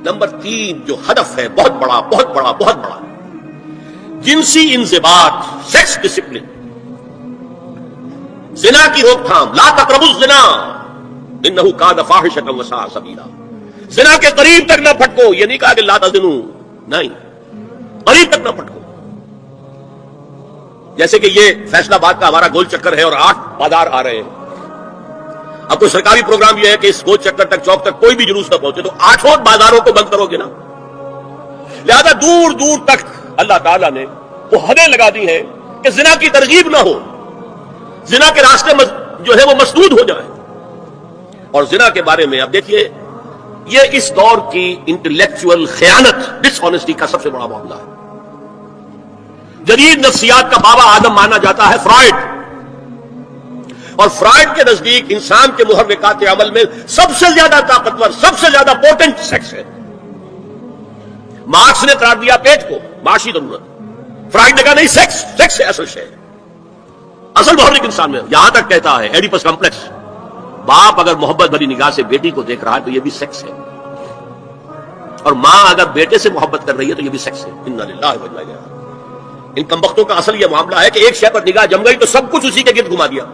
Number 3 جو ہدف ہے بہت بڑا بہت بڑا بہت بڑا، جنسی انضباط، سیکس ڈسپلن، زنا کی روک تھام، لا تقربوا الزنا انہ کان فاحشۃ وساء سبیلا، زنا کے قریب تک نہ پھٹکو، یہ نہیں کہا کہ لا تزنوا، نہیں، قریب تک نہ پھٹکو۔ جیسے کہ یہ فیصل آباد کا ہمارا گول چکر ہے اور 8 بازار آ رہے ہیں، اب کوئی سرکاری پروگرام یہ ہے کہ اس گول چکر تک، چوک تک کوئی بھی جلوس نہ پہنچے، تو 8 بازاروں کو بند کرو گے نا، لہذا دور دور تک اللہ تعالیٰ نے وہ حدیں لگا دی ہیں کہ زنا کی ترغیب نہ ہو، زنا کے راستے جو ہے وہ مسدود ہو جائے۔ اور زنا کے بارے میں اب دیکھیے، یہ اس دور کی انٹلیکچوئل خیانت، ڈس آنیسٹی کا سب سے بڑا معاملہ ہے۔ جدید نفسیات کا بابا آدم مانا جاتا ہے فرائڈ، اور فرائڈ کے نزدیک انسان کے محرکات عمل میں سب سے زیادہ طاقتور، سب سے زیادہ پوٹنٹ سیکس ہے۔ مارکس نے قرار دیا پیٹ کو معاشی ضرورت، فرائڈ نے کہا نہیں، سیکس ہے اصل شے، اصل محرک انسان میں۔ یہاں تک کہتا ہے ایڈیپس کمپلیکس، باپ اگر محبت بھری نگاہ سے بیٹی کو دیکھ رہا ہے تو یہ بھی سیکس ہے، اور ماں اگر بیٹے سے محبت کر رہی ہے تو یہ بھی سیکس ہے۔ انا للہ و انا الیہ راجعون۔ ان کمبختوں کا اصل یہ معاملہ ہے کہ ایک شے پر نگاہ جم گئی تو سب کچھ اسی کے گرد گھما دیا،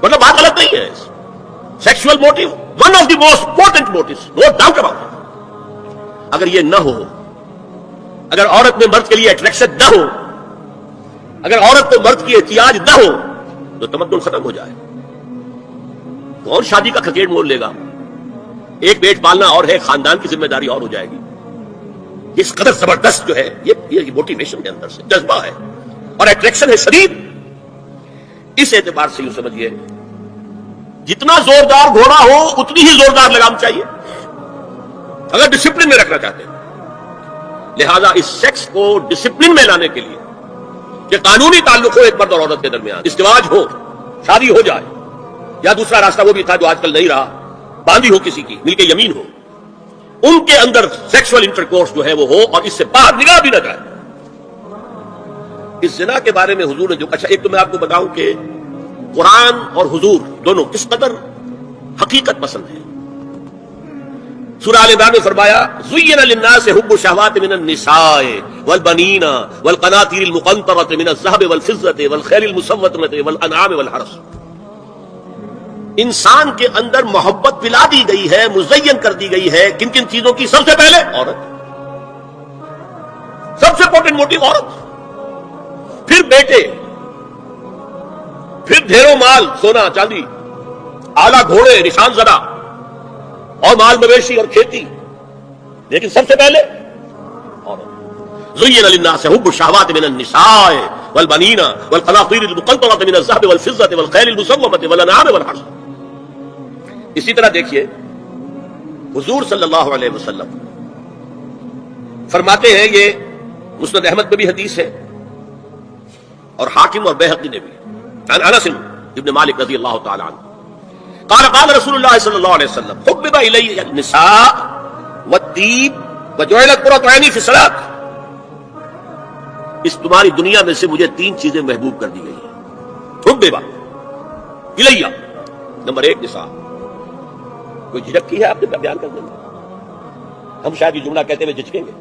مطلب بات غلط نہیں ہے۔ Sexual motive one of the most important motives, no doubt about it. اگر یہ نہ ہو، اگر عورت میں مرد کے لیے اٹریکشن نہ ہو، اگر عورت کو مرد کی احتیاج نہ ہو تو تمدن ختم ہو جائے۔ کون شادی کا کھکیڑ مول لے گا؟ ایک پیٹ پالنا اور ہے، خاندان کی ذمہ داری اور ہو جائے گی۔ اس قدر زبردست جو ہے یہ موٹیویشن کے اندر سے جذبہ ہے اور اٹریکشن ہے شدید۔ اس اعتبار سے یوں سمجھیے، جتنا زوردار گھوڑا ہو اتنی ہی زوردار لگام چاہیے اگر ڈسپلن میں رکھنا چاہتے ہیں۔ لہذا اس سیکس کو ڈسپلن میں لانے کے لیے کہ قانونی تعلق ہو ایک مرد اور عورت کے درمیان، ازدواج ہو، شادی ہو جائے، یا دوسرا راستہ وہ بھی تھا جو آج کل نہیں رہا، باندھی ہو کسی کی، مل کے یمین ہو، ان کے اندر سیکسول انٹرکورس جو ہے وہ ہو اور اس سے باہر نگاہ بھی نہ جائے۔ اس زنا کے بارے میں حضور نے جو، اچھا ایک تو میں آپ کو بتاؤں کہ قرآن اور حضور دونوں کس قدر حقیقت پسند ہیں۔ سورہ آل عمران میں فرمایا زُيِّنَ لِلنَّاسِ حُبُّ الشَّهَوَاتِ مِنَ النِّسَاءِ وَالْبَنِينَ وَالْقَنَاطِيرِ الْمُقَنطَرَةِ مِنَ الذَّهَبِ وَالْفِضَّةِ وَالْخَيْلِ الْمُسَوَّمَةِ وَالْأَنْعَامِ وَالْحَرْثِ، انسان کے اندر محبت پلا دی گئی ہے، مزین کر دی گئی ہے، کن کن چیزوں کی؟ سب سے پہلے عورت، سب سے امپورٹنٹ موٹیو عورت، پھر بیٹے، پھر ڈھیروں مال، سونا چاندی، اعلیٰ گھوڑے، نشان زدہ، اور مال مویشی اور کھیتی، لیکن سب سے پہلے عورت۔ زُيِّنَ لِلنَّاسِ حُبُّ الشَّهَوَاتِ مِنَ النِّسَاءِ وَالْبَنِينَ وَالْقَنَاطِيرِ الْمُقَنطَرَةِ مِنَ الذَّهَبِ وَالْفِضَّةِ وَالْخَيْلِ الْمُسَوَّمَةِ وَالْأَنْعَامِ وَالْحَرْثِ۔ اسی طرح دیکھیے حضور صلی اللہ علیہ وسلم فرماتے ہیں، یہ مسند احمد میں بھی حدیث ہے اور حاکم اور بیہقی نے بھی، عن انس ابن مالک رضی اللہ تعالی عنہ قال قال رسول اللہ صلی اللہ علیہ وسلم حبب الی النساء والطیب وجعلت قرۃ عینی فی الصلاۃ، اس تمہاری دنیا میں سے مجھے 3 چیزیں محبوب کر دی گئی ہیں۔ حبب الی، نمبر 1 نساء۔ کوئی جھجک کی ہے آپ نے بیان کرنے میں؟ ہم شاید یہ جملہ کہتے ہوئے جھجکیں گے،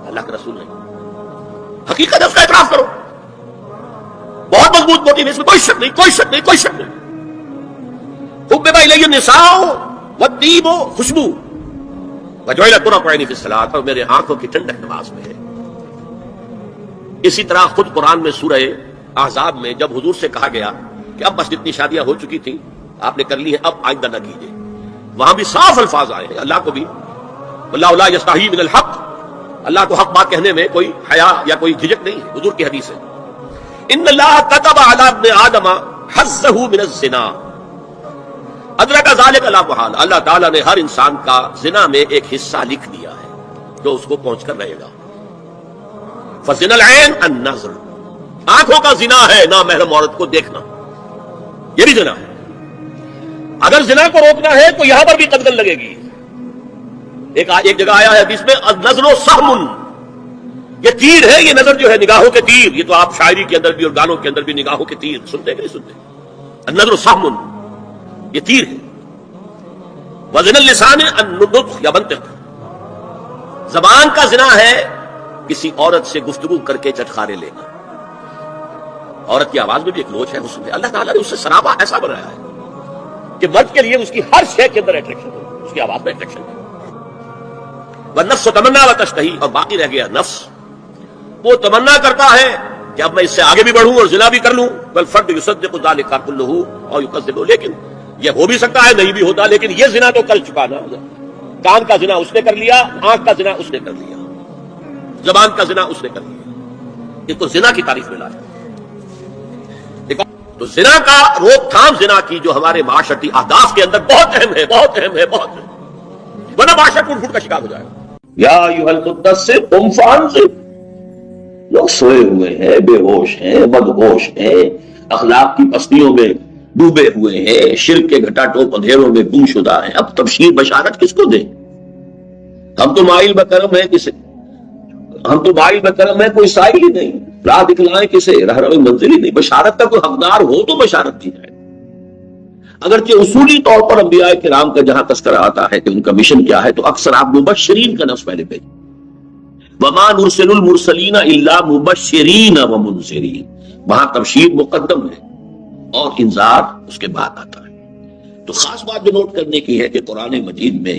اللہ کے رسول نہیں، حقیقت ہے اس کا اعتراف کرو، بہت مضبوط موٹیو، اس میں کوئی شک نہیں، کوئی شک نہیں، کوئی شک نہیں۔ حبب الی النساء والطیب، خوشبو، وجعلت قرۃ عینی فی الصلاۃ، اور میرے آنکھوں کی ٹھنڈک نماز میں ہے۔ اسی طرح خود قرآن میں سورہ احزاب میں جب حضور سے کہا گیا کہ اب بس جتنی شادیاں ہو چکی تھیں آپ نے کر لی ہیں، اب آئندہ نہ کیجیے، وہاں بھی صاف الفاظ آئے ہیں، اللہ کو بھی واللہ لا یستحیی من الحق، اللہ کو حق بات کہنے میں کوئی حیا یا کوئی جھجک نہیں ہے۔ حضور کی حدیث ہے ان اللہ كتب علی ابن آدم حظہ من الزنا ادرک ذلک لا محال، اللہ تعالیٰ نے ہر انسان کا زنا میں ایک حصہ لکھ دیا ہے جو اس کو پہنچ کر رہے گا۔ فزنا العین النظر، آنکھوں کا زنا ہے نامحرم عورت کو دیکھنا، یہ بھی زنا ہے۔ اگر زنا کو روکنا ہے تو یہاں پر بھی قدغن لگے گی۔ ایک جگہ آیا ہے حدیث میں النظر سہم، یہ تیر ہے، یہ نظر جو ہے نگاہوں کے تیر، یہ تو آپ شاعری کے اندر بھی اور گانوں کے اندر بھی نگاہوں کے تیر سنتے کہ نہیں سنتے؟ النظر سہم، یہ تیر ہے۔ وزن اللسان النطق یا منطق، زبان کا زنا ہے کسی عورت سے گفتگو کر کے چٹخارے لینا. عورت کی آواز میں بھی ایک لوچ ہے، حسن ہے. اللہ تعالیٰ نے اس سے سراپا ایسا بنایا ہے کہ مرد کے لیے اس کی ہر شے کے اندر اٹریکشن ہے، اس کی آواز میں اٹریکشن ہے. والنفس تمنا وتشتہی، اور باقی رہ گیا نفس، وہ تمنا کرتا ہے کہ اب میں اس سے آگے بھی بڑھوں اور زنا بھی کر لوں. والفرد یصدق ذلک کلہ اور یکذب، لیکن یہ ہو بھی سکتا ہے نہیں بھی ہوتا، لیکن یہ زنا تو کر چکا نا. کان کا زنا اس نے کر لیا، آنکھ کا زنا اس نے کر لیا، زبان کا زنا اس نے کر لیا. یہ تو زنا کی تعریف میں لایا. تو زنا کا روک تھام زنا کی جو ہمارے معاشرتی اہداف کے اندر بہت اہم ہے، بہت اہم ہے، بہت اہم، ورنہ معاشرہ ٹوٹ پھوٹ کا شکار ہو جائے گا. یا ایھا المدثر قم فانذر، لوگ سوئے ہوئے ہیں، بے ہوش ہیں، بدہوش ہیں، اخلاق کی پستیوں میں ڈوبے ہوئے ہیں، شرک کے گھٹا ٹوپ اندھیروں میں گم شدہ ہیں. اب تبشیر بشارت کس کو دیں؟ ہم تو مائل بکرم ہے کسے، ہم تو مائل بکرم ہے، کوئی سائل ہی نہیں. راہ دکھلائیں کسے، رہنما منزل ہی نہیں. بشارت کا کوئی حقدار ہو تو بشارت دی جائے. اگرچہ اصولی طور پر انبیاء کرام کا جہاں تذکرہ آتا ہے کہ ان کا مشن کیا ہے، تو اکثر آپ مبشرین کا لفظ پہلے بھیجیں. وما نرسل المرسلین الا مبشرین ومنذرین، وہاں تبشیر مقدم ہے اور انذار اس کے بعد آتا ہے. تو خاص بات جو نوٹ کرنے کی ہے کہ قرآن مجید میں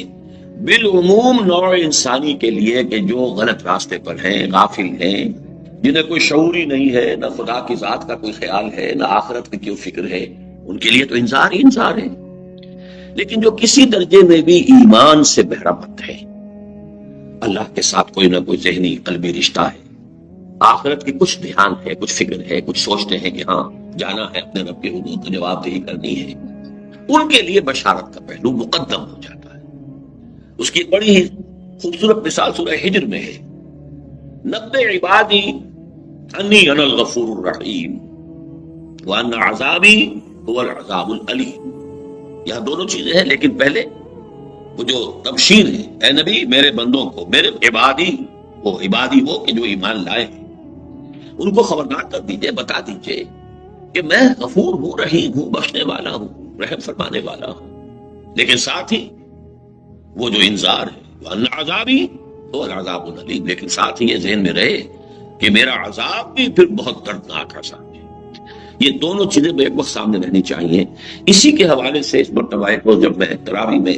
بالعموم نوع انسانی کے لیے کہ جو غلط راستے پر ہیں، غافل ہیں، جنہیں کوئی شعور ہی نہیں ہے، نہ خدا کی ذات کا کوئی خیال ہے، نہ آخرت کی کوئی فکر ہے، ان کے لیے تو انذار ہی انذار ہے. لیکن جو کسی درجے میں بھی ایمان سے بہرہ مند ہے، اللہ کے ساتھ کوئی نہ کوئی ذہنی قلبی رشتہ ہے، آخرت کی کچھ دھیان ہے، کچھ فکر ہے، کچھ سوچتے ہیں کہ ہاں جانا ہے اپنے رب کے حدود کو جواب دہی کرنی ہے، ان کے لیے بشارت کا پہلو مقدم ہو جاتا ہے. اس کی بڑی ہی خوبصورت مثال سورہ ہجر میں ہے. نبئ عبادی انی انا الغفور الرحیم وان عذابی هو العذاب العلیم. یہاں دونوں چیزیں ہیں، لیکن پہلے وہ جو تبشیر ہے، اے نبی میرے بندوں کو، میرے عبادی وہ کہ جو ایمان لائے ہیں، ان کو خبردار کر دیجئے، بتا دیجئے کہ میں غفور ہوں، رحیم ہوں، بخشنے والا ہوں، رحم فرمانے والا ہوں. لیکن ساتھ ہی وہ جو انذار ہے وان عذابی هو العذاب العلیم، لیکن ساتھ ہی یہ ذہن میں رہے کہ میرا عذاب بھی پھر بہت دردناک ہے سامنے. یہ دونوں چیزیں ایک وقت سامنے رہنی چاہیے. اسی کے حوالے سے اس مرتبہ ایک روز جب میں تراویح میں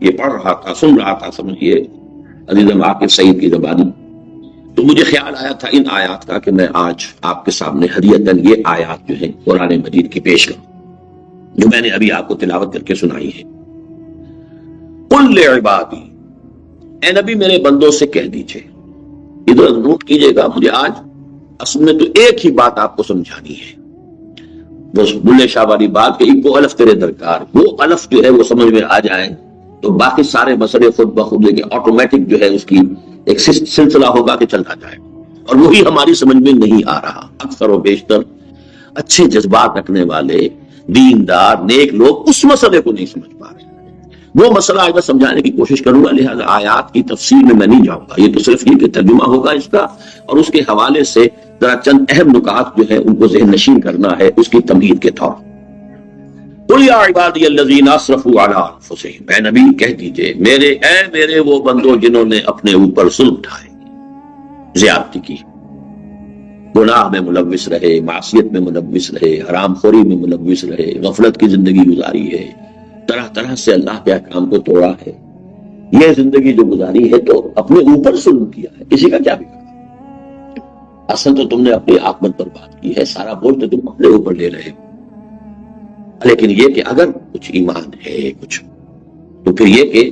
یہ پڑھ رہا تھا، سن رہا تھا، سمجھیے عزیزم عاقب سعید کی زبانی، تو مجھے خیال آیا تھا ان آیات کا کہ میں آج آپ کے سامنے ہدیۃً یہ آیات جو ہیں قرآن مجید کی پیش کروں جو میں نے ابھی آپ کو تلاوت کر کے سنائی ہے. قل لعبادی، اے نبی میرے بندوں سے کہہ دیجئے. ادھر نوٹ کیجئے گا، مجھے آج اصل میں تو ایک ہی بات آپ کو سمجھانی ہے، بس بلے شاہ والی بات کہ ایک الف تیرے درکار، وہ الف جو ہے وہ سمجھ میں آ جائیں تو باقی سارے مسئلے خود بخود آٹومیٹک جو ہے اس کی ایک سلسلہ ہوگا کہ چلتا جائے. اور وہی ہماری سمجھ میں نہیں آ رہا. اکثر و بیشتر اچھے جذبات رکھنے والے دیندار نیک لوگ اس مسئلے کو نہیں سمجھ پا رہے. وہ مسئلہ آج میں سمجھانے کی کوشش کروں گا، لہذا آیات کی تفسیر میں نہیں جاؤں گا. یہ تو صرف یہ کہ ترجمہ ہوگا اس کا، اور اس کے حوالے سے ذرا چند اہم نکات جو ہیں ان کو ذہن نشین کرنا ہے اس کی تمہید کے طور. قل یا عبادی الذین اسرفوا علی انفسہم، اے نبی کہہ دیجئے میرے وہ بندوں جنہوں نے اپنے اوپر ظلم اٹھائے، زیادتی کی، گناہ میں ملوث رہے، معصیت میں ملوث رہے، حرام خوری میں ملوث رہے، غفلت کی زندگی گزاری ہے، طرح طرح سے اللہ کے احکام کو توڑا ہے. یہ زندگی جو گزاری ہے تو اپنے اوپر ظلم کیا ہے. کسی کا کیا بگڑا؟ اصل تو تم نے اپنی عاقبت پر بات کی ہے، سارا بوجھ تو تم اپنے اوپر لے رہے ہو. لیکن یہ کہ اگر کچھ ایمان ہے کچھ، تو پھر یہ کہ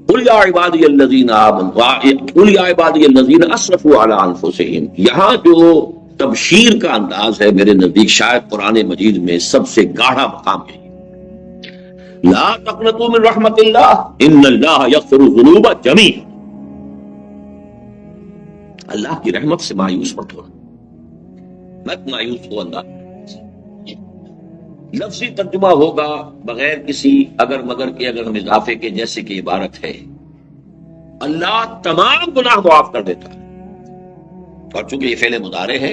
قل یا عبادی الذین آمنوا، قل یا عبادی الذین اسرفوا علی انفسہم، یہاں جو تبشیر کا انداز ہے میرے نزدیک شاید قرآن مجید میں سب سے گاڑھا مقام ہے. لا تقنطوا من رحمت اللہ ان اللہ یغفر الذنوب جميعا، اللہ کی رحمت سے مایوس مت ہو، مت مایوس ہو. اللہ لفظی ترجمہ ہوگا بغیر کسی اگر مگر کے، اگر ہم اضافے کے، جیسے کہ عبارت ہے اللہ تمام گناہ معاف کر دیتا ہے. اور چونکہ یہ فعل مضارع ہے،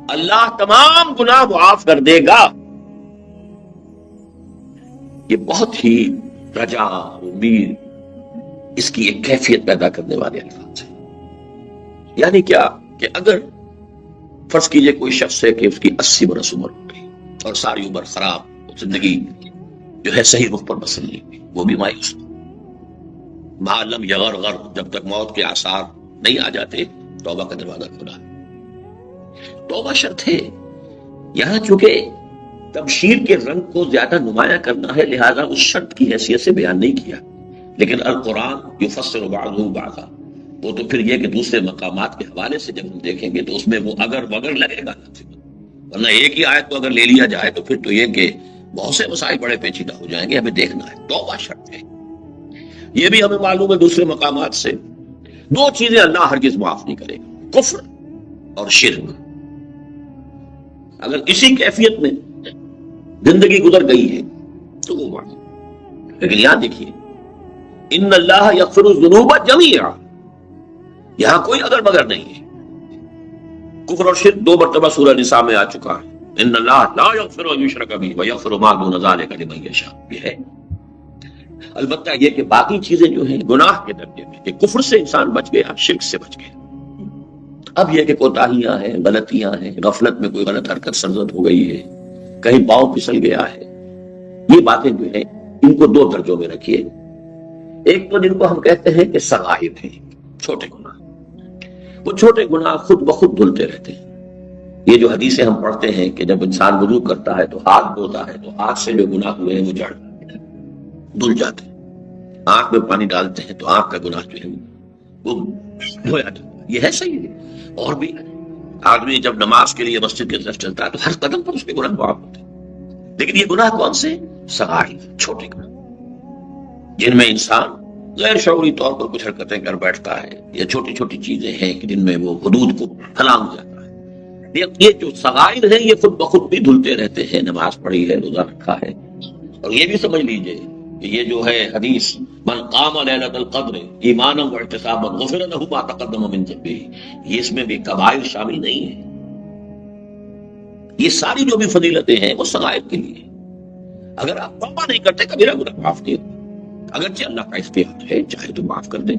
اللہ تمام گناہ معاف کر دے گا، یہ بہت ہی رجا، امید، اس کی ایک کیفیت پیدا کرنے والے الفاظ ہیں. یعنی کیا کہ اگر فرض کیجئے کوئی شخص ہے کہ اس کی 80 برس عمر ہو گئی اور ساری عمر خراب، زندگی جو ہے صحیح رخ پر بسر نہیں ہوئی، وہ بھی مایوس معلوم یغرغر، جب تک موت کے آثار نہیں آ جاتے توبہ کا دروازہ کھلا. توبہ شرط ہے. یہاں چونکہ تبشیر کے رنگ کو زیادہ نمایاں کرنا ہے، لہذا اس شرط کی حیثیت سے بیان نہیں کیا. لیکن القرآن یفسر بعضہ بعضا، وہ تو پھر یہ کہ دوسرے مقامات کے حوالے سے جب ہم دیکھیں گے تو اس میں وہ اگر وگر لگے گا، ورنہ ایک ہی آیت کو اگر لے لیا جائے تو پھر تو یہ کہ بہت سے مسائل بڑے پیچیدہ ہو جائیں گے. ہمیں دیکھنا ہے توبہ شرط ہے. یہ بھی ہمیں معلوم ہے دوسرے مقامات سے. دو چیزیں اللہ ہرگز معاف نہیں کرے گا، کفر اور شرک. اگر اسی کیفیت میں زندگی گزر گئی ہے تو وہ معاف. لیکن یہاں دیکھیے، ان اللہ یغفر الذنوب جمیعا، یہاں کوئی اگر مگر نہیں ہے. کفر اور شرک 2 مرتبہ سورہ نساء میں آ چکا ہے. ان اللہ لا یغفر ان یشرک بہ ویغفر ما دون ذلک لمن یشاء. یہ ہے. البتہ یہ کہ باقی چیزیں جو ہیں گناہ کے درجے میں، کہ کفر سے انسان بچ گیا، شرک سے بچ گیا. اب یہ کہ کوتاہیاں ہیں، غلطیاں ہیں، غفلت میں کوئی غلط حرکت سرزد ہو گئی ہے، کہیں پاؤں پھسل گیا ہے، یہ باتیں جو ہیں ان کو 2 درجوں میں رکھیے. ایک تو جن کو ہم کہتے ہیں کہ صغائر ہیں، چھوٹے گناہ. وہ چھوٹے گناہ خود بخود دھلتے رہتے ہیں. یہ جو حدیثیں ہم پڑھتے ہیں کہ جب انسان وضو کرتا ہے تو ہاتھ دھوتا ہے تو ہاتھ سے جو گناہ ہوئے ہیں وہ جڑ دھل جاتے ہیں. آنکھ میں پانی ڈالتے ہیں تو آنکھ کا گناہ جو ہے وہ دھویا جاتا ہے. یہ ہے صحیح ہے. اور بھی آدمی جب نماز کے لیے مسجد کی طرف چلتا ہے تو ہر قدم پر اس کے گناہ معاف ہوتے ہیں. لیکن یہ گناہ کون سے؟ صغائر، چھوٹے گناہ، جن میں انسان غیر شعوری طور پر کچھ حرکتیں کر بیٹھتا ہے، یا چھوٹی چھوٹی چیزیں ہیں کہ جن میں وہ حدود کو پھلانگ جاتا ہے. یہ جو صغائر ہیں یہ خود بخود بھی دھلتے رہتے ہیں. نماز پڑھی ہے، روزہ رکھا ہے. اور یہ بھی سمجھ لیجئے کہ یہ جو ہے حدیث من قام لیلۃ القدر ایمانا واحتسابا غفر له ما تقدم من ذنبه، یہ اس میں بھی کبائر شامل نہیں ہے. یہ ساری جو بھی فضیلتیں ہیں وہ صغائر کے لیے. اگر آپ توبہ نہیں کرتے کبیرہ گناہ معاف نہیں ہوتا. اگرچہ اللہ کا اختیار ہے، چاہے تو معاف کر دیں.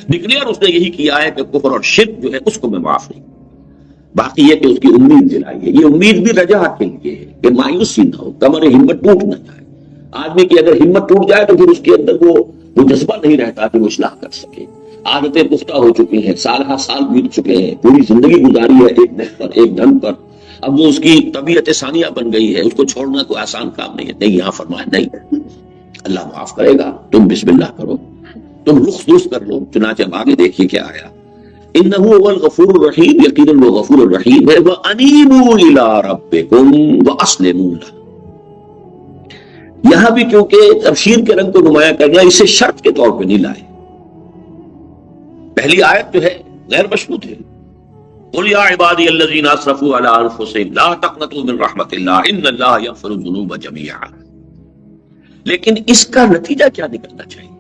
ڈکلیئر اس نے یہی کیا ہے کہ کفر اور شرک جو ہے اس کو میں معاف نہیں. باقی یہ کہ اس کی امید دلائیے. یہ امید بھی رجا کے لیے ہے کہ مایوسی نہ ہو، کمر ہمت ٹوٹ نہ جائے. آدمی کی اگر ہمت ٹوٹ جائے تو پھر اس کے اندر وہ جذبہ نہیں رہتا کہ وہ اصلاح کر سکے. عادتیں پختہ ہو چکی ہیں، سالہ سال بیت چکے ہیں، پوری زندگی گزاری ہے ایک نہ پر ایک ڈھنگ پر. اب وہ اس کی طبیعت ثانیہ بن گئی ہے، اس کو چھوڑنا کوئی آسان کام نہیں ہے. نہیں، یہاں فرمایا نہیں، اللہ معاف کرے گا. تم بسم اللہ کرو، تم رخ دوست کر لو. چنانچہ اب آگے دیکھیے کیا آیا. انہ هو الغفور الرحیم، یقیناً وہ غفور الرحیم ہے. وانیبوا الی ربکم واسلموا لہ. یہاں بھی کیونکہ تبشیر کے رنگ کو نمایاں کرنا، اسے شرط کے طور پہ نہیں لائے. پہلی آیت جو ہے غیر مشروط ہے. قل یا عبادی الذین اسرفوا علی انفسہم لا تقنطوا من رحمت اللہ ان اللہ یغفر الذنوب جمیعا. لیکن اس کا نتیجہ کیا نکلنا چاہیے؟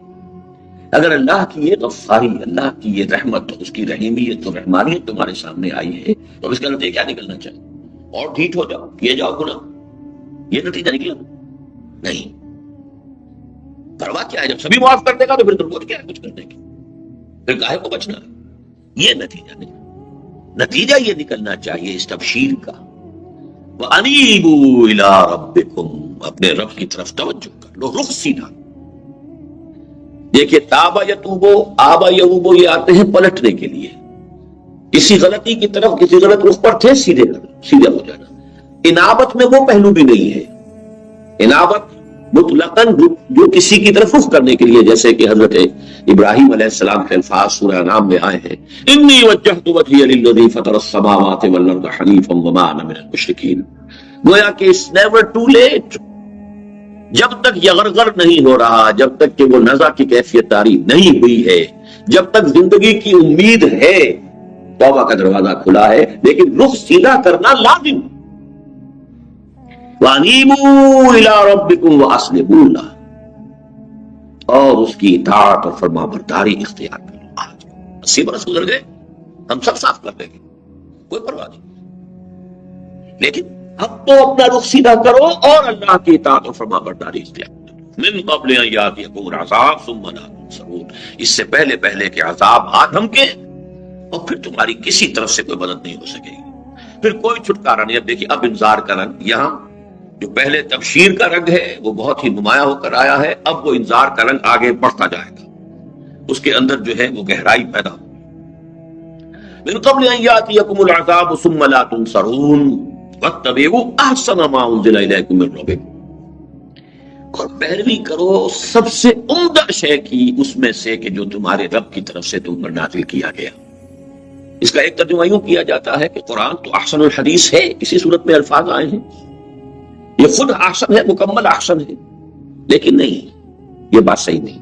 اگر اللہ کی یہ غفاری، اللہ کی یہ رحمت، اس کی رحیمیت اور رحمانیت تمہارے سامنے آئی ہے تو اس کا نتیجہ کیا نکلنا چاہیے؟ اور ڈھیٹ ہو جاؤ، کیے جاؤ گناہ، یہ نتیجہ نکلا نہیں. پرواہ کیا ہے؟ جب سبھی معاف کر دے گا تو پھر ضرورت کیا ہے کچھ کرنے کی؟ پھر کاہے کو بچنا ہے؟ یہ نتیجہ نہیں. نتیجہ یہ نکلنا چاہیے اس تبشیر کا، وَأَنِيبُوا إِلَىٰ رَبِّكُمْ، اپنے رب کی طرف توجہ کر لو، رخ سیدھا. دیکھیے تابا یتوبو، آبا یعوبو، یہ آتے ہیں پلٹنے کے لیے. کسی غلطی کی طرف، کسی غلط رخ پر تھے، سیدھے ہو جانا. انابت میں وہ پہلو بھی نہیں ہے. انابت مطلقاً جو کسی کی طرف رخ کرنے کے لیے، جیسے کہ حضرت ابراہیم علیہ السلام کے الفاظ سورہ انعام میں آئے ہیں، انی وجہت وجہی للذی فطر السماوات والارض حنیفا وما انا من المشرکین. گویا کہ it's never too late. جب تک یغرغر نہیں ہو رہا، جب تک کہ وہ نزع کی کیفیت طاری نہیں ہوئی ہے، جب تک زندگی کی امید ہے، توبہ کا دروازہ کھلا ہے. لیکن رخ سیدھا کرنا لازم. وَأَنِيبُوا إِلَىٰ رَبِّكُمْ وَأَسْلِمُوا لَهُ، اور اس کی اطاعت اور فرما برداری اختیار کرو. آج 80 برس گزر گئے، ہم سب صاف کر دیں گے، کوئی پرواہ نہیں. لیکن اب تو اپنا رخ سیدھا کرو اور اللہ کی اطاعت اور فرما برداری اختیار کرو. من قبل ان یاتیکم العذاب ثم لا تنصرون، اس سے پہلے پہلے کہ عذاب آ دھمکے اور پھر تمہاری کسی طرف سے کوئی مدد نہیں ہو سکے گی، پھر کوئی چھٹکارا نہیں۔ اب دیکھیے، اب انذار کا رنگ یہاں جو پہلے تبشیر کا رنگ ہے وہ بہت ہی نمایاں ہو کر آیا ہے، اب وہ انذار کا رنگ آگے بڑھتا جائے گا، اس کے اندر جو ہے وہ گہرائی پیدا ہو۔ من قبل ان یاتیکم العذاب ثم لا تنصرون واتبعوا احسن ما انزل الیکم من ربکم، اور پیروی کرو سب سے عمدہ شے کی اس میں سے کہ جو تمہارے رب کی طرف سے تم پر نازل کیا گیا۔ اس کا ایک ترجمہ یوں کیا جاتا ہے کہ قرآن تو احسن الحدیث ہے، کسی صورت میں الفاظ آئے ہیں، یہ خود احسن ہے، مکمل احسن ہے، لیکن نہیں، یہ بات صحیح نہیں۔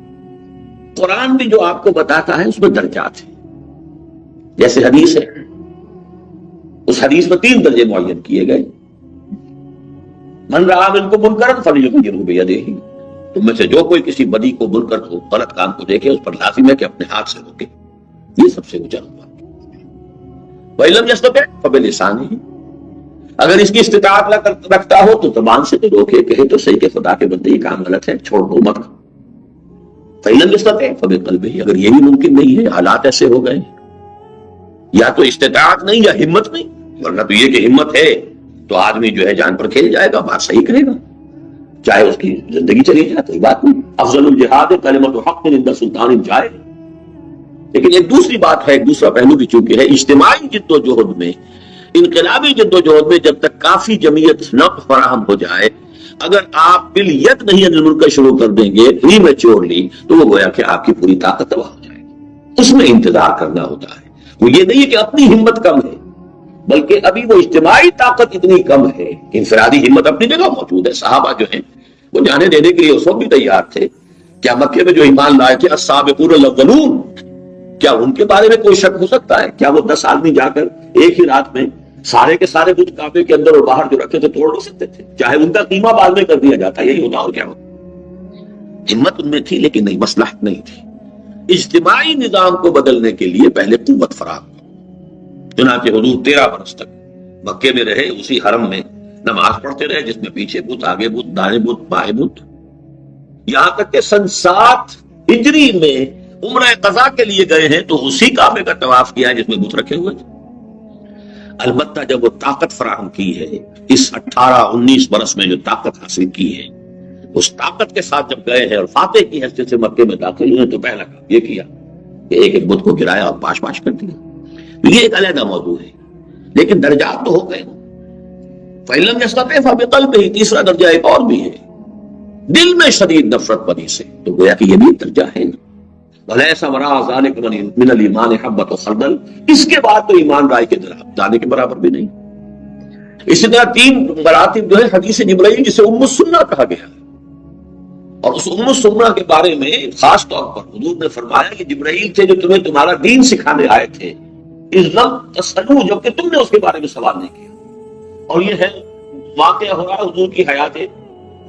قرآن بھی جو آپ کو بتاتا ہے اس میں درجات ہیں، جیسے حدیث ہے، اس حدیث میں 3 درجے معین کیے گئے۔ من رہا منکم منکرا فلیغیرہ بیدہ، تم میں سے جو کوئی کسی بدی کو، منکر کو، غلط کام کو دیکھے، اس پر لازم ہے کہ اپنے ہاتھ سے روکے، یہ سب سے اونچا ہوا۔ وَإِن لَمْ يَسْتَطِعْ فَبِلِسَانِهِ، اگر اس کی استطاعت نہ رکھتا ہو تو زبان سے تو روکے، کہے تو صحیح کہ خدا کے بندے یہ کام غلط ہے، چھوڑ دو مت۔ فَإِن لَمْ يَسْتَطِعْ فَبِقَلْبِهِ، اگر یہ بھی ممکن نہیں ہے، حالات ایسے ہو گئے، یا تو استطاعت نہیں یا ہمت نہیں، ورنہ تو یہ کہ ہمت ہے تو آدمی جو ہے جان پر کھیل جائے گا، بات صحیح کرے گا، چاہے اس کی زندگی چلی جائے، کوئی بات نہیں۔ افضل الجہاد کلمۃ حق عند سلطان جائز۔ لیکن ایک دوسری بات ہے، ایک دوسرا پہلو بھی چونکہ ہے، اجتماعی جد و جہد میں، انقلابی جد و جہد میں جب تک کافی جمعیت نہ فراہم ہو جائے، اگر آپ بالید نہیں انل منکر شروع کر دیں گے پری میچورلی، تو وہ گویا کہ آپ کی پوری طاقت تباہ ہو جائے گی۔ اس میں انتظار کرنا ہوتا ہے، وہ یہ نہیں ہے کہ اپنی ہمت کم ہے، بلکہ ابھی وہ اجتماعی طاقت اتنی کم ہے کہ انفرادی ہمت اپنی جگہ موجود ہے۔ صحابہ جو ہیں وہ جانے دینے کے لیے اس وقت بھی تیار تھے۔ کیا مکے میں جو ایمان لائے تھے السابقون الاولون، کیا ان کے بارے میں کوئی شک ہو سکتا ہے؟ کیا وہ 10 آدمی جا کر ایک ہی رات میں سارے کے سارے بت کعبے کے اندر اور باہر جو رکھے تھے توڑ نہیں سکتے تھے؟ چاہے ان کا قیمہ بعد میں کر دیا جاتا، یہی ہوتا اور کیا ہوتا۔ ہمت ان میں تھی لیکن نہیں، مصلحت نہیں تھی۔ اجتماعی نظام کو بدلنے کے لیے پہلے قوت فراہم، چنانچہ حضور 13 برس تک مکے میں رہے، اسی حرم میں نماز پڑھتے رہے، جس میں پیچھے بت، آگے بت، دائیں بت، بائیں بت، یہاں تک کہ سن 7 ہجری میں عمرہ قضا کے لیے گئے ہیں تو اسی کعبے کا طواف کیا ہے جس میں بت رکھے ہوئے تھے۔ البتہ جب وہ طاقت فراہم کی ہے، اس 18-19 برس میں جو طاقت حاصل کی ہے، اس طاقت کے ساتھ جب گئے ہیں اور فاتح کی حیثیت سے مکے میں داخل ہوئے تو پہلا کام یہ کیا کہ ایک ایک بت کو گرایا اور پاش پاش کر دیا۔ یہ ایک علیحدہ موضوع ہے، لیکن درجات تو ہو گئے۔ فَإِن لَمْ يَسْتَطِعْ فَبِقَلْبِهِ، تیسرا درجہ ایک اور بھی ہے، دل میں شدید نفرت بدی سے، تو گویا کہ یہ بھی درجہ ہے نا۔ وَلَيْسَ وَرَاءَ ذَلِكَ مِنَ الْإِيمَانِ حَبَّةُ خَرْدَلٍ، اس کے بعد تو ایمان رائے کے دانے کے برابر بھی نہیں۔ اسی طرح 3 مراتب جو ہے حدیث جبرائیل، جسے ام السنہ کہا گیا ہے، اور اس ام السنہ کے بارے میں خاص طور پر حضور نے فرمایا کہ جبرائیل تھے جو تمہیں تمہارا دین سکھانے آئے تھے، جبکہ تم نے اس کے بارے میں سوال نہیں کیا۔ اور یہ ہے واقعہ ہو رہا ہے حضور کی حیات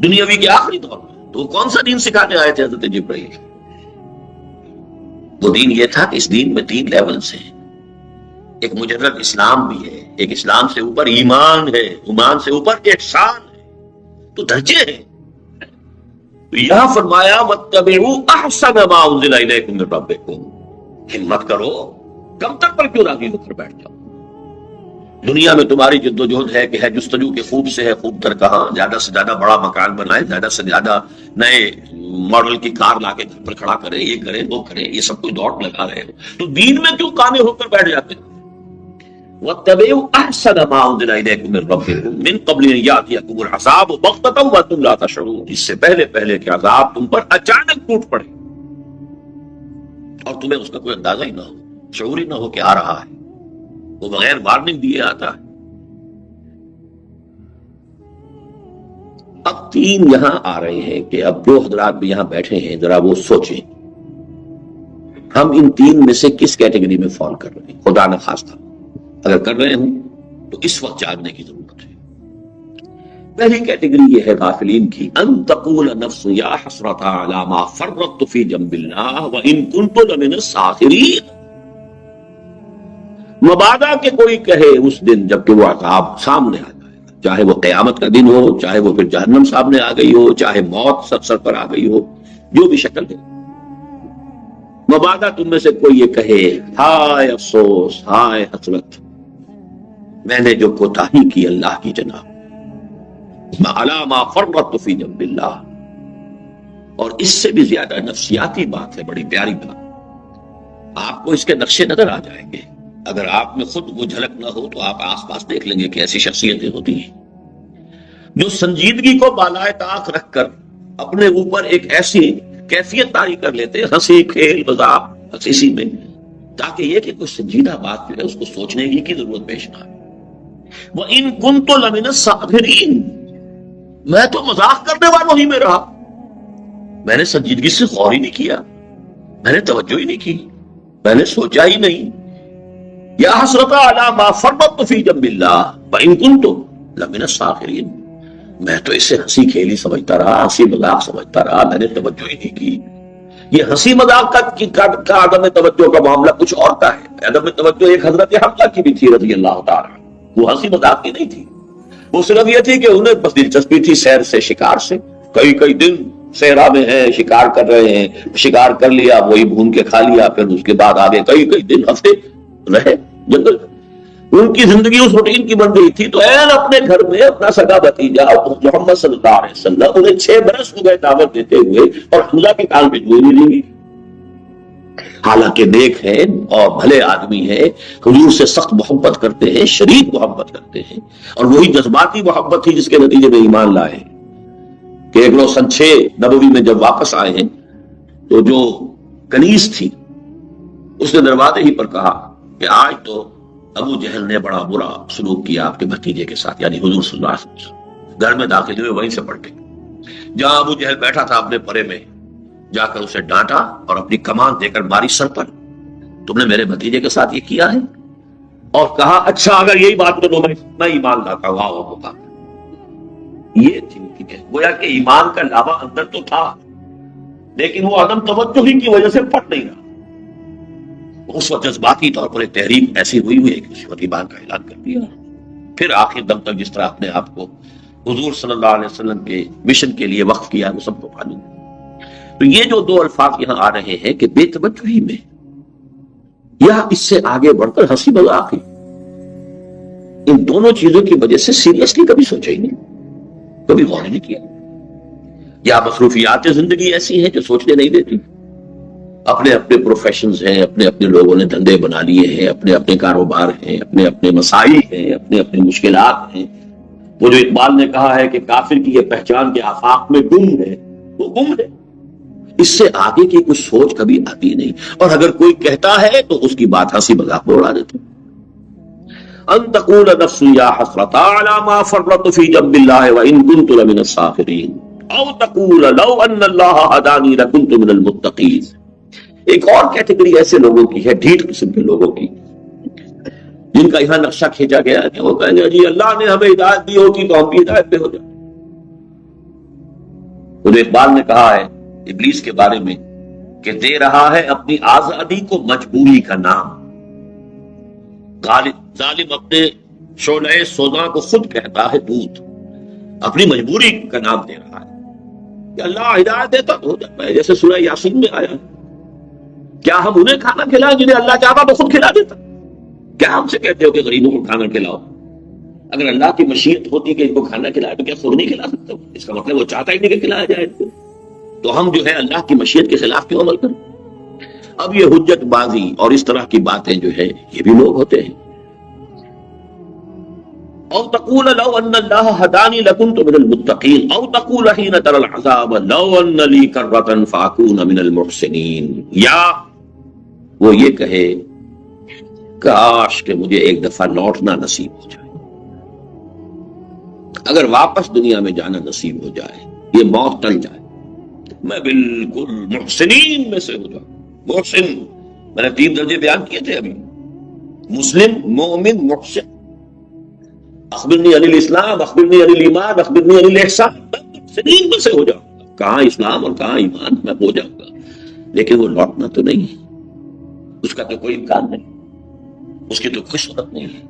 دنیاوی کے آخری دور میں، تو وہ کون سا دین سکھانے آئے تھے حضرت جبرائیل؟ وہ دین یہ تھا کہ اس دین میں 3 لیولز ہیں، ایک مجرد اسلام بھی ہے، ایک اسلام سے اوپر ایمان ہے، ایمان سے اوپر احسان ہے، تو درجے ہیں۔ تو یہاں فرمایا وَاتَّبِعُوا أَحْسَنَ مَا أُنزِلَ إِلَيْكُم مِّن رَّبِّكُم، ہمت کرو، کم تر پر کیوں راضی ہو کر بیٹھ جاؤ؟ دنیا میں تمہاری جد و جہد ہے کہ ہے جستجو کے خوب سے ہے خوب تر کہاں، زیادہ سے زیادہ بڑا مکان بنائے، زیادہ سے زیادہ نئے ماڈل کی کار لا کے گھر پر کھڑا کرے، یہ کرے وہ کرے، یہ سب کچھ دوڑ لگا رہے ہو، تو دین میں کیوں کانے ہو کر بیٹھ جاتے ہیں؟ وَاتَّبِعُوا أَحْسَنَ مَا أُنزِلَ إِلَيْكُم مِّن رَّبِّكُم مِّن قَبْلِ أَن يَأْتِيَكُمُ الْعَذَابُ بَغْتَةً وَأَنتُمْ لَا تَشْعُرُونَ، اس سے پہلے پہلے کہ عذاب تم پر اچانک ٹوٹ پڑے اور تمہیں اس کا کوئی اندازہ ہی نہ ہو، شعور ہی نہ ہو کہ آ رہا ہے، وہ بغیر وارننگ دیے آتا ہے۔ اب 3 یہاں آ رہے ہیں کہ اب جو حضرات بھی یہاں بیٹھے ہیں ذرا وہ سوچیں، ہم ان 3 میں سے کس کیٹیگری میں فال کر رہے ہیں؟ خدا نہ خواستہ اگر کر رہے ہوں تو اس وقت جاگنے کی ضرورت ہے۔ پہلی کیٹیگری یہ ہے غافلین کی، ان تقول نفس یا حسرۃ علی ما فرطت فی جنب اللہ وان کنت لمن الساخرین، مبادا کہ کوئی کہے اس دن جب کہ وہ عذاب سامنے آ جائے گا چاہے وہ قیامت کا دن ہو، چاہے وہ پھر جہنم سامنے آ گئی ہو، چاہے موت سر پر آ گئی ہو، جو بھی شکل ہے۔ مبادا تم میں سے کوئی یہ کہے ہائے افسوس، ہائے حسرت، میں نے جو کوتاہی کی اللہ کی جناب، علی ما فرطت فی جنب اللہ۔ اور اس سے بھی زیادہ نفسیاتی بات ہے، بڑی پیاری بات، آپ کو اس کے نقشے نظر آ جائیں گے۔ اگر آپ میں خود وہ جھلک نہ ہو تو آپ آس پاس دیکھ لیں گے کہ ایسی شخصیتیں ہوتی ہیں جو سنجیدگی کو بالائے طاق رکھ کر اپنے اوپر ایک ایسی کیفیت طاری کر لیتے ہیں، ہنسی کھیل مذاق ہنسی میں، تاکہ یہ کہ کوئی سنجیدہ بات جو ہے اس کو سوچنے کی ضرورت پیش نہ آئے۔ وَإِن كُنتُ لَمِنَ الصَّاغِرِينَ، میں تو مذاق کرنے والوں ہی میں رہا، میں نے سنجیدگی سے غور ہی نہیں کیا، میں نے توجہ ہی نہیں کی، میں نے سوچا ہی نہیں۔ یا حسرت علی ما فرطت فی جنب اللہ وَإِن كُنتُ لَمِنَ الصَّاغِرِينَ، میں تو اسے ہنسی کھیلی سمجھتا رہا، ہنسی مذاق سمجھتا رہا، میں نے توجہ ہی نہیں کی۔ یہ ہنسی مذاق کا عدم توجہ کا معاملہ کچھ اور کا ہے۔ عدم توجہ ایک حضرت حمزہ کی بھی تھی رضی اللہ تعالیٰ، وہ ہنسی مذاق کی نہیں تھی، وہ صرف یہ تھی کہ انہیں بس دلچسپی تھی سیر سے، شکار سے، کئی دن صحرا میں ہیں، شکار کر رہے ہیں، شکار کر لیا وہی بھون کے کھا لیا، پھر اس کے بعد آگے کئی دن ہفتے رہے جنگل۔ ان کی زندگی اس روٹین کی بن گئی تھی، تو این اپنے گھر میں اپنا سگا بھتیجا محمد صلی اللہ علیہ وسلم، انہیں 6 برس ہو گئے دعوت دیتے ہوئے، اور حمزہ کے کان پہ جوئی نہیں لیں گی، حالانکہ نیک ہیں اور بھلے آدمی ہیں، حضور سے سخت محبت کرتے ہیں، شدید محبت کرتے ہیں، اور وہی جذباتی محبت تھی جس کے نتیجے میں ایمان لائے کہ ایک روز سن 6 نبوی میں جب واپس آئے ہیں تو جو کنیز تھی اس نے دروازے ہی پر کہا کہ آج تو ابو جہل نے بڑا برا سلوک کیا آپ کے بھتیجے کے ساتھ، یعنی حضور صلی اللہ علیہ وسلم۔ گھر میں داخل ہوئے، وہیں سے پڑھ کے جہاں ابو جہل بیٹھا تھا اپنے پرے میں، جا کر اسے ڈانٹا اور اپنی کمان دے کر ماری سر پر، تم نے میرے بھتیجے کے ساتھ یہ کیا ہے؟ اور کہا اچھا اگر یہی بات کرو میں ایمان لاتا ہوں۔ واہ ہوگا، یہ تھی گویا کہ ایمان کا لاوا اندر تو تھا، لیکن وہ عدم توجہ ہی کی وجہ سے پھٹ نہیں رہا۔ اس وقت جذباتی طور پر ایک تحریک ایسی ہوئی ہے کہ اس وقت ایمان کا اعلان کر دیا، پھر آخر دم تک جس طرح اپنے آپ کو حضور صلی اللہ علیہ وسلم کے مشن کے لیے وقف کیا، وہ سب کو معلوم ہے۔ تو یہ جو 2 الفاظ یہاں آ رہے ہیں کہ بے توجہی میں، یا اس سے آگے بڑھ کر ہنسی مذاق، ان دونوں چیزوں کی وجہ سے سیریسلی کبھی سوچا ہی نہیں، کبھی غور نہیں کیا، یا مصروفیات زندگی ایسی ہیں جو سوچنے نہیں دیتی۔ اپنے اپنے پروفیشنز ہیں، اپنے اپنے لوگوں نے دھندے بنا لیے ہیں، اپنے اپنے کاروبار ہیں، اپنے اپنے مسائل ہیں، اپنے اپنے مشکلات ہیں۔ وہ جو اقبال نے کہا ہے کہ کافر کی یہ پہچان کے آفاق میں گم ہے، وہ گم ہے، اس سے آگے کی کچھ سوچ کبھی آتی نہیں، اور اگر کوئی کہتا ہے تو اس کی بات ہنسی مذاق میں اڑا دیتے۔ ان تقول نفس یا حسرۃ علی ما فرطت فی جنب اللہ وان کنت لمن الساخرین او تقول لو ان اللہ ہدانی لکنت من المتقین۔ ایک اور کیٹیگری ایسے لوگوں کی ہے، ڈھیٹ قسم کے لوگوں کی، جن کا یہاں نقشہ کھینچا گیا ہے کہ وہ کہیں گے جی اللہ نے ہمیں ہدایت دی ہوگی تو ہم بھی ہدایت پہ ہو جائیں۔ تو اقبال نے کہا ہے ابلیس کے بارے میں کہ دے رہا ہے اپنی آزادی کو مجبوری کا نام، ظالم اپنے شعلہ سوزاں کو خود کہتا ہے دودھ، اپنی مجبوری کا نام دے رہا ہے کہ اللہ ہدایت دیتا تو ہو جاتا ہے، جیسے سورہ یاسین میں آیا، کیا ہم انہیں کھانا کھلائیں جنہیں اللہ چاہتا تو خود کھلا دیتا؟ کیا ہم سے کہتے ہو کہ غریبوں کو کھانا کھلاؤ؟ اگر اللہ کی مشیت ہوتی کہ ان کو کھانا کھلائے تو کیا خود نہیں کھلا سکتا؟ اس کا مطلب وہ چاہتا ہی نہیں کہ کھلایا جائے ان کو، تو ہم جو ہے اللہ کی مشیت کے خلاف کیوں عمل کریں؟ اب یہ حجت بازی اور اس طرح کی باتیں جو ہے یہ بھی لوگ ہوتے ہیں۔ او تقول لو ان اللہ ہدانی لکنت من المتقین او تقول حین تری العذاب لو ان لی کرۃ فاکون من المحسنین، یا وہ یہ کہے کاش کہ مجھے ایک دفعہ لوٹنا نصیب ہو جائے، اگر واپس دنیا میں جانا نصیب ہو جائے، یہ موت ٹل جائے، میں بالکل محسنین میں سے ہو جاؤں۔ محسن میں نے 3 درجے بیان کیے تھے ابھی، مسلم، مومن، محسن۔ اخبرنی عن الاسلام، اخبرنی عن الایمان، اخبرنی عن الاحسان، میں محسنین میں سے ہو جاؤں گا۔ کہاں اسلام اور کہاں ایمان، میں ہو جاؤں گا، لیکن وہ لوٹنا تو نہیں ہے، اس کا تو کوئی امکان نہیں، اس کی تو کوئی صورت نہیں ہے۔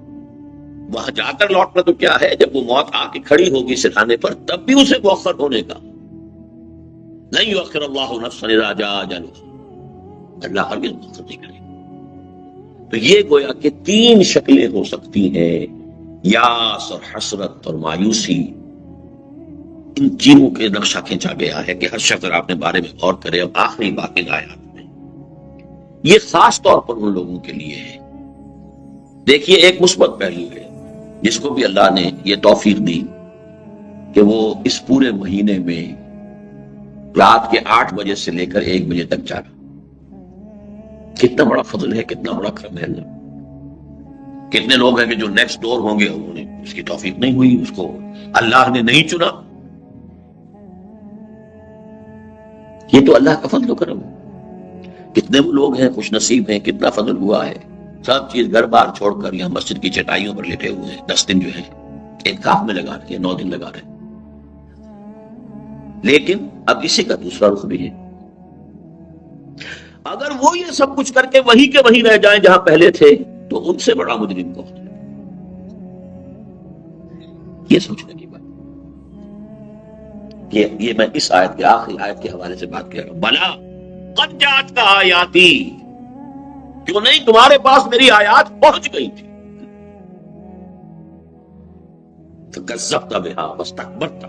وہاں جا کر لوٹنا تو کیا ہے، جب وہ موت آ کے کھڑی ہوگی سرحانے پر تب بھی اسے مؤخر ہونے کا، نہیں یؤخر اللہ نفسا اذا جاء اجلها، اللہ ہرگز مؤخر نہیں کرے گا۔ تو یہ گویا کہ تین شکلیں ہو سکتی ہیں، یاس اور حسرت اور مایوسی، ان چیزوں کے نقشہ کھینچا گیا ہے کہ ہر شخص آپ نے بارے میں غور کرے۔ اب آخری باقی آیات میں یہ خاص طور پر ان لوگوں کے لیے ہے۔ دیکھیے ایک مثبت پہلو ہے جس کو بھی اللہ نے یہ توفیق دی کہ وہ اس پورے مہینے میں رات کے 8 بجے سے لے کر 1 بجے تک جاگا۔ کتنا بڑا فضل ہے، کتنا بڑا کرم ہے اللہ۔ کتنے لوگ ہیں کہ جو نیکسٹ ڈور ہوں گے انہیں اس کی توفیق نہیں ہوئی، اس کو اللہ نے نہیں چنا۔ یہ تو اللہ کا فضل و کرم ہے۔ کتنے وہ لوگ ہیں خوش نصیب ہیں، کتنا فضل ہوا ہے، سب چیز گھر بار چھوڑ کر یہاں مسجد کی چٹائیوں پر لیٹے ہوئے ہیں، 10 دن جو ہے اعتکاف میں لگا رہے ہیں، 9 دن لگا رہے ہیں۔ لیکن اب اسی کا دوسرا رخ بھی ہے، اگر وہ یہ سب کچھ کر کے وہی کے وہی رہ جائیں جہاں پہلے تھے تو ان سے بڑا مجرم کون ہے؟ یہ سوچنے کی بات۔ یہ میں اس آیت کے آخری آیت کے حوالے سے بات کر رہا ہوں۔ بلا قد جاءتک آیاتی، کیوں نہیں تمہارے پاس میری آیات پہنچ گئی تھی، فکذبت بہا واستکبرت،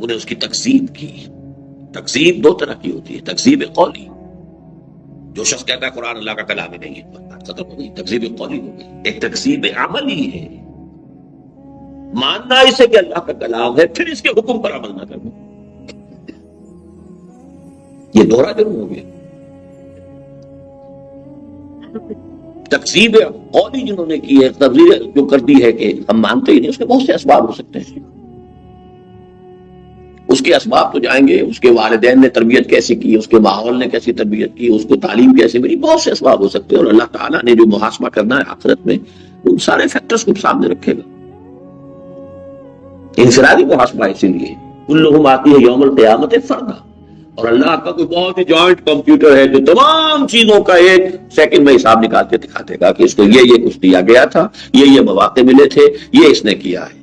انہیں اس کی تکذیب کی۔ تکذیب 2 طرح کی ہوتی ہے، تکذیب قولی، جو شخص کہتا ہے قرآن اللہ کا کلام ہی نہیں ہے، ختم ہو گئی، تکذیب قولی ہو گئی۔ ایک تکذیب عملی ہے، ماننا اسے کہ اللہ کا کلام ہے پھر اس کے حکم پر عمل نہ کرنا، یہ دوہرا جرم ہو گیا۔ تکذیب قولی جنہوں نے کی ہے، تبلیغ جو کر دی ہے کہ ہم مانتے ہی نہیں، اس کے بہت سے اسباب ہو سکتے ہیں۔ اس کے اسباب تو جائیں گے، اس کے والدین نے تربیت کیسی کی، اس کے ماحول نے کیسی تربیت کی، اس کو تعلیم کیسے ملی، بہت سے اسباب ہو سکتے ہیں، اور اللہ تعالیٰ نے جو محاسبہ کرنا ہے آخرت میں ان سارے فیکٹرز کو سامنے رکھے گا۔ انفرادی محاسبہ اسی لیے کلہم آتی ہے یوم القیامت فردا، اور اللہ کا کوئی بہت ہی جوائنٹ کمپیوٹر ہے جو تمام چیزوں کا 1 سیکنڈ میں حساب نکال کے دکھا دے گا کہ اس کو یہ کچھ دیا گیا تھا، یہ مواقع ملے تھے، یہ اس نے کیا ہے۔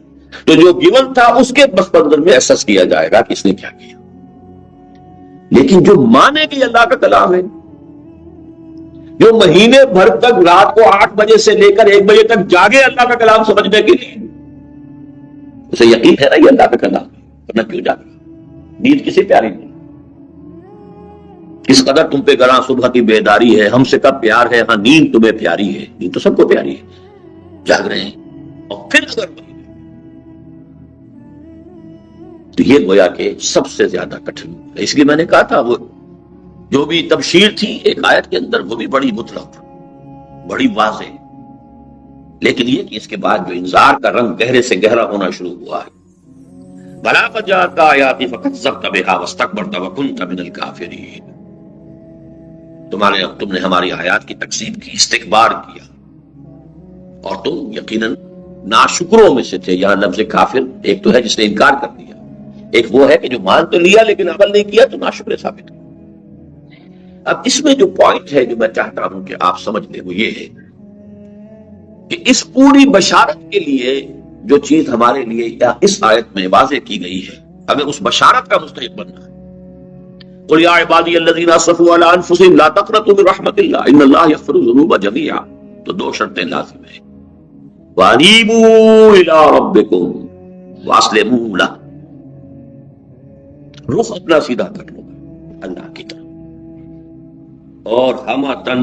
تو جو گیون تھا اس کے پس منظر میں اسس کیا جائے گا کہ اس نے کیا کیا۔ لیکن جو مانے کہ اللہ کا کلام ہے، جو مہینے بھر تک رات کو 8 بجے سے لے کر 1 بجے تک جاگے اللہ کا کلام سمجھنے کے لیے، اسے یقین ہے نا یہ اللہ کا کلام ہے، ورنہ کیوں جاگے؟ نیند کسی پیاری نہیں، کس قدر تم پہ گراں صبح کی بیداری ہے، ہم سے کب پیار ہے، ہاں نیند تمہیں پیاری ہے، نیند تو سب کو پیاری ہے، جاگ رہے ہیں۔ اور پھر اگر تو یہ گویا کہ سب سے زیادہ کٹھن ہے۔ اس لیے میں نے کہا تھا وہ جو بھی تبشیر تھی ایک آیت کے اندر وہ بھی بڑی مطلق، بڑی واضح، لیکن یہ کہ اس کے بعد جو انذار کا رنگ گہرے سے گہرا ہونا شروع ہوا ہے، بلا قد جاءتک آیاتی فکذبت بہا واستکبرت وکنت من الکافرین، تم نے ہماری آیات کی تکذیب کی، استکبار کیا، اور تم یقیناً ناشکروں میں سے تھے۔ یہاں لفظ کافر ایک تو ہے جس نے انکار کر دیا، ایک وہ ہے کہ جو مان تو لیا لیکن عمل نہیں کیا تو ناشکر ثابت ہے۔ اب اس میں جو پوائنٹ ہے جو میں چاہتا ہوں کہ آپ سمجھ لیں وہ یہ ہے کہ اس پوری بشارت کے لیے جو چیز ہمارے لیے اس آیت میں واضح کی گئی ہے، ہمیں اس بشارت کا مستحق بننا ہے۔ قل یا عبادی الذین اسرفوا علی انفسہم لا تقنطوا من رحمت اللہ ان اللہ یغفر الذنوب جميعا، تو 2 شرطیں لازم ہیں، وانیبوا الی ربکم واسلموا لہ، رخ اپنا سیدھا کر لو اللہ کی طرف اور ہمتن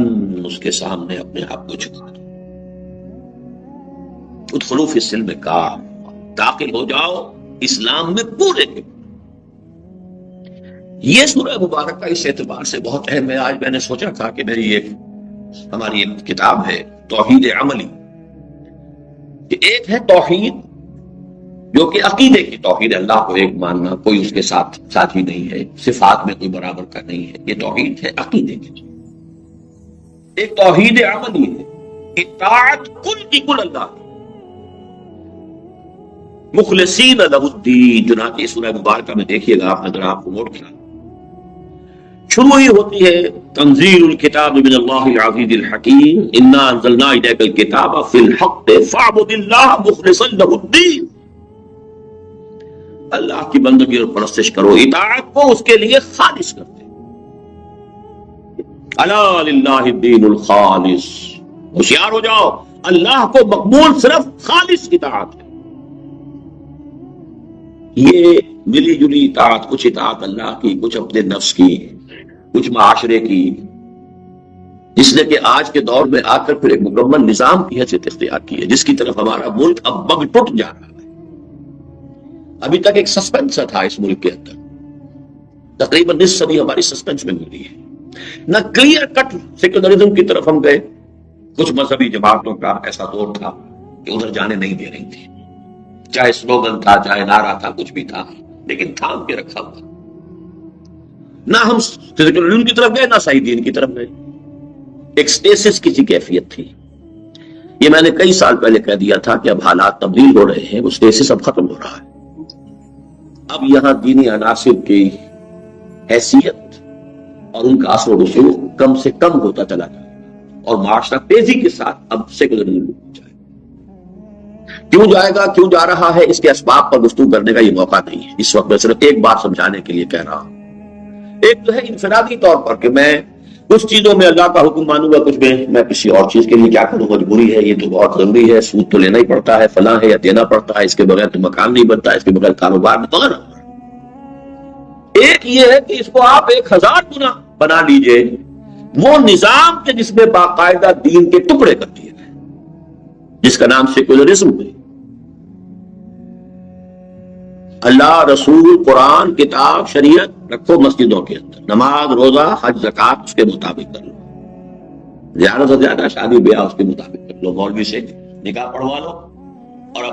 اس کے سامنے اپنے آپ کو جھکا دو۔ ادخلوا فی السلم کافہ، داخل ہو جاؤ اسلام میں پورے کے۔ یہ سورہ مبارکہ اس اعتبار سے بہت اہم ہے۔ آج میں نے سوچا تھا کہ ہماری ایک کتاب ہے توحید عملی، کہ ایک ہے توحید جو کہ عقیدے کی توحید، اللہ کو ایک ماننا، کوئی اس کے ساتھ ساتھی نہیں ہے، صفات میں کوئی برابر کا نہیں ہے، یہ توحید ہے عقیدے کی۔ ایک توحید عملی ہے، اطاعت کل کی کل اللہ کی، مخلصین لہ الدین، چنانچہ سورہ مبارکہ میں دیکھیے گا آپ نظر آپ کو نوٹ کرا، شروع ہی ہوتی ہے تنزیل الکتاب من اللہ العزیز الحکیم انا انزلنا الیک الکتاب فی الحق فاعبد اللہ مخلصا لہ الدین. اللہ کی بندگی اور پرستش کرو، اطاعت کو اس کے لیے خالص کرتے. الا للہ الدین الخالص، ہوشیار ہو جاؤ، اللہ کو مقبول صرف خالص اطاعت ہے. یہ ملی جلی اطاعت، کچھ اطاعت اللہ کی، کچھ اپنے نفس کی، کچھ معاشرے کی، جس نے کہ آج کے دور میں آ کر پھر ایک مکمل نظام کی حیثیت اختیار کی ہے، جس کی طرف ہمارا ملک اب بگ ٹوٹ جا رہا ہے. ابھی تک ایک سسپینس تھا اس ملک کے اندر، تقریباً نصف صدی ہماری سسپینس میں گزری ہے. نہ کلیئر کٹ سیکولرزم کی طرف ہم گئے، کچھ مذہبی جماعتوں کا ایسا دور تھا کہ ادھر جانے نہیں دے رہی تھی، چاہے سلوگن تھا، چاہے نعرہ تھا، کچھ بھی تھا، لیکن تھام کے رکھا ہوا. نہ ہم سیکولرزم کی طرف گئے، نہ صحیح دین کی طرف گئے. ایک سٹیسس کی کیفیت تھی. یہ میں نے کئی سال پہلے کہہ دیا تھا کہ اب حالات تبدیل ہو رہے ہیں، وہ سٹیسس اب ختم ہو رہا ہے. اب یہاں دینی عناصر کی حیثیت اور ان کا اثر و رسوخ کم سے کم ہوتا چلا جائے اور معاشرہ تیزی کے ساتھ اب سیکولرزم میں جائے. کیوں جائے گا، کیوں جا رہا ہے، اس کے اسباب پر گفتگو کرنے کا یہ موقع نہیں ہے. اس وقت میں صرف ایک بات سمجھانے کے لیے کہہ رہا ہوں. ایک تو ہے انفرادی طور پر کہ میں کچھ چیزوں میں اللہ کا حکم مانوں گا، کچھ میں کسی اور چیز کے لیے کیا کروں، مجبوری ہے، یہ تو بہت ضروری ہے، سود تو لینا ہی پڑتا ہے، فلاں ہے یا دینا پڑتا ہے، اس کے بغیر تو مکان نہیں بنتا، اس کے بغیر کاروبار نہیں وغیرہ. ایک یہ ہے کہ اس کو آپ 1000 گنا بنا لیجئے وہ نظام کے جس میں باقاعدہ دین کے ٹکڑے کر دیے گئے، جس کا نام سیکولرزم ہے. اللہ، رسول، قرآن، کتاب، شریعت رکھو مسجدوں کے اندر، نماز، روزہ، حج، زکات اس کے مطابق کر لو، زیادہ سے زیادہ شادی بیاہ اس کے مطابق کر لو، مولوی سے نکاح پڑھوا لو اور